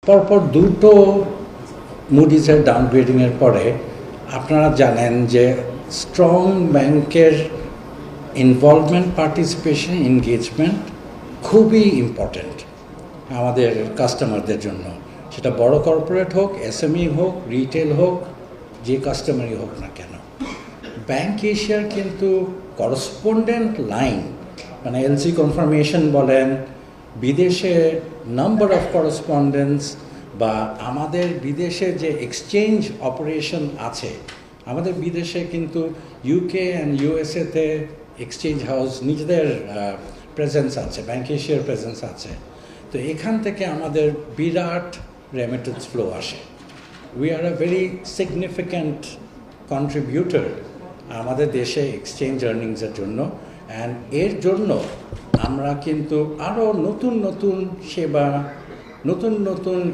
পরপর দুটো মুডিজের ডাউনগ্রেডিংয়ের পরে আপনারা জানেন যে স্ট্রং ব্যাংকের ইনভলভমেন্ট, পার্টিসিপেশন, এনগেজমেন্ট খুবই ইম্পর্ট্যান্ট আমাদের কাস্টমারদের জন্য। সেটা বড় কর্পোরেট হোক, এসএমই হোক, রিটেল হোক, যে কাস্টমারই হোক না কেন। ব্যাংক এশিয়ার কিন্তু করসপন্ডেন্ট লাইন, মানে এলসি কনফার্মেশন বলেন, বিদেশে নাম্বার অফ করসপন্ডেন্স, বা আমাদের বিদেশে যে এক্সচেঞ্জ অপারেশন আছে, আমাদের বিদেশে কিন্তু ইউকে অ্যান্ড ইউএসএতে এক্সচেঞ্জ হাউস নিজেদের প্রেজেন্স আছে, ব্যাংক এশিয়ার প্রেজেন্স আছে। তো এখান থেকে আমাদের বিরাট রেমিটেন্স ফ্লো আসে। We are a very significant contributor আমাদের দেশে এক্সচেঞ্জ আর্নিংসের জন্য। অ্যান্ড এর জন্য আমরা কিন্তু আরও নতুন নতুন সেবা, নতুন নতুন